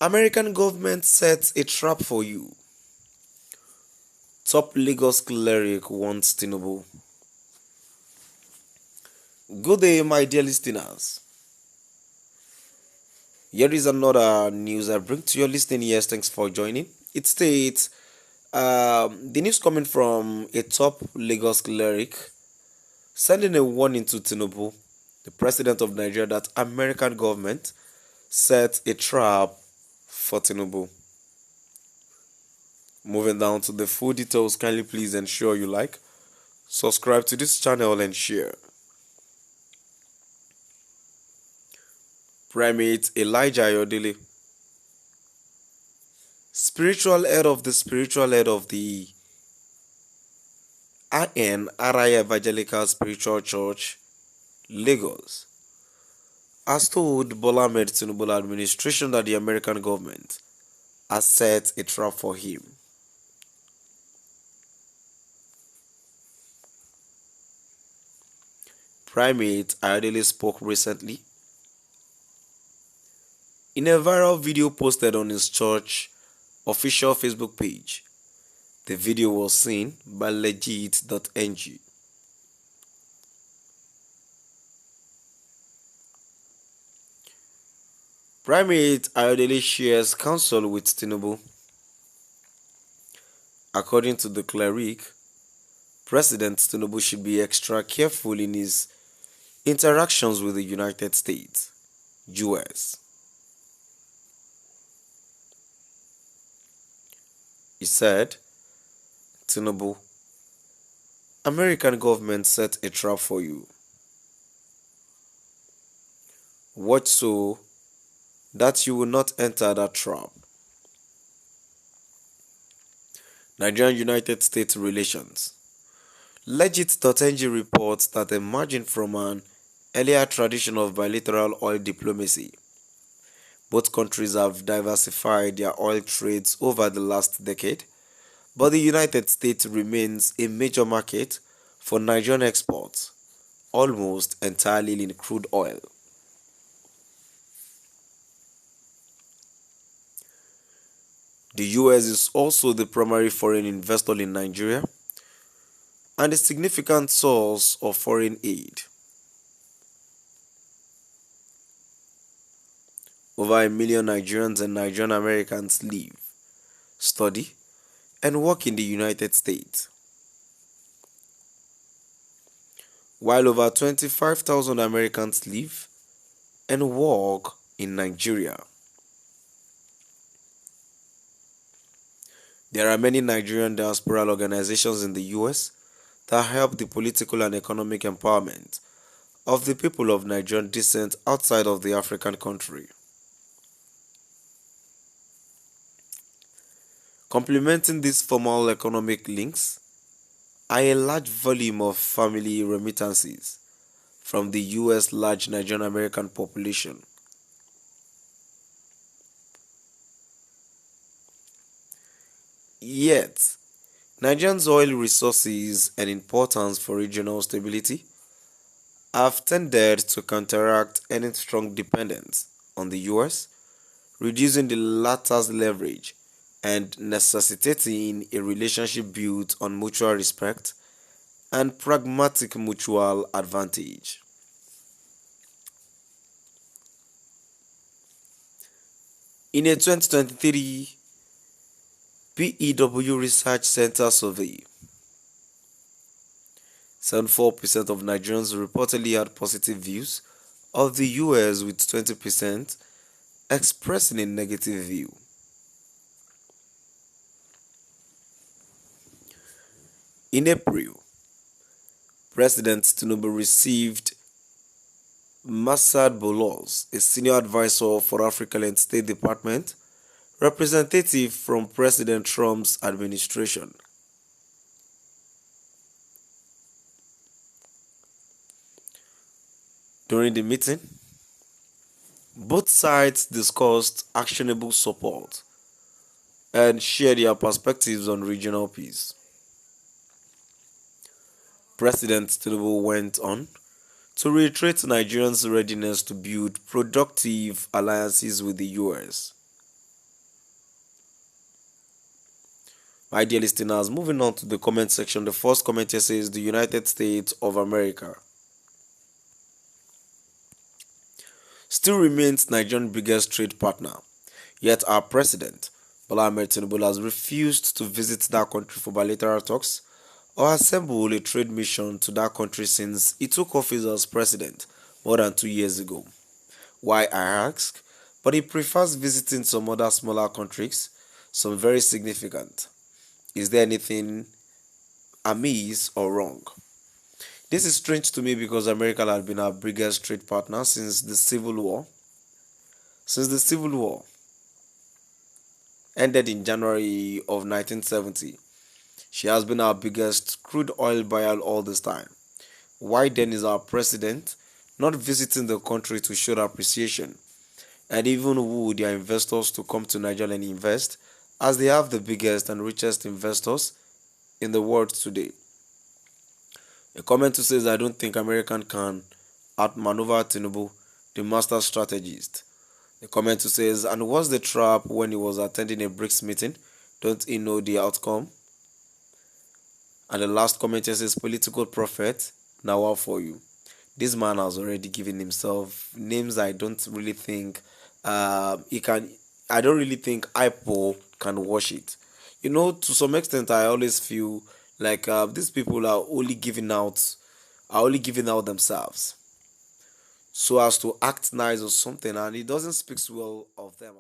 American government sets a trap for you. Top Lagos cleric wants Tinubu. Good day, my dear listeners. Here is another news I bring to your listening ears. Thanks for joining. It states the news coming from a top Lagos cleric sending a warning to Tinubu, the president of Nigeria, that American government set a trap for Tinubu. Moving down to the full details, kindly please ensure you like, subscribe to this channel and share. Primate Elijah Ayodele, spiritual head of the RI Evangelical Spiritual Church, Lagos, has told Bola Ahmed Tinubu administration that the American government has set a trap for him. Primate Ayodele spoke recently in a viral video posted on his church official Facebook page. The video was seen by legit.ng. Primate Ayodele shares counsel with Tinubu. According to the cleric, President Tinubu should be extra careful in his interactions with the United States, US. He said, Tinubu, American government set a trap for you. Watch so that you will not enter that trap. Nigerian-United States relations. Legit.ng reports that emerging from an earlier tradition of bilateral oil diplomacy, both countries have diversified their oil trades over the last decade, but the United States remains a major market for Nigerian exports, almost entirely in crude oil. The US is also the primary foreign investor in Nigeria and a significant source of foreign aid. Over 1 million Nigerians and Nigerian Americans live, study, and work in the United States, while over 25,000 Americans live and work in Nigeria. There are many Nigerian diaspora organizations in the US that help the political and economic empowerment of the people of Nigerian descent outside of the African country. Complementing these formal economic links are a large volume of family remittances from the US large Nigerian American population. Yet, Nigerians' oil resources and importance for regional stability have tended to counteract any strong dependence on the US, reducing the latter's leverage and necessitating a relationship built on mutual respect and pragmatic mutual advantage. In a 2023 PEW Research Center survey, 74% of Nigerians reportedly had positive views of the US, with 20% expressing a negative view. In April, President Tinubu received Masad Bolos, a senior advisor for Africa and State Department, representative from President Trump's administration. During the meeting, both sides discussed actionable support and shared their perspectives on regional peace. President Tinubu went on to reiterate Nigerians' readiness to build productive alliances with the US. My dear listeners, moving on to the comment section, the first comment here says the United States of America still remains Nigeria's biggest trade partner. Yet our president, Bola Ahmed Tinubu, has refused to visit that country for bilateral talks or assemble a trade mission to that country since he took office as president more than 2 years ago. Why, I ask? But he prefers visiting some other smaller countries, some very significant. Is there anything amiss or wrong? This is strange to me because America had been our biggest trade partner since the Civil War. Since the Civil War ended in January of 1970, she has been our biggest crude oil buyer all this time. Why then is our president not visiting the country to show appreciation and even woo their investors to come to Nigeria and invest, as they have the biggest and richest investors in the world today? A commenter says, I don't think American can outmaneuver Tinubu, the master strategist. The commenter says, and what's the trap when he was attending a BRICS meeting? Don't he know the outcome? And the last commenter says, political prophet, now what for you? This man has already given himself names I don't really think he can. I don't really think IPO can wash it. To some extent, I always feel like these people are only giving out themselves so as to act nice or something, and it doesn't speak well of them.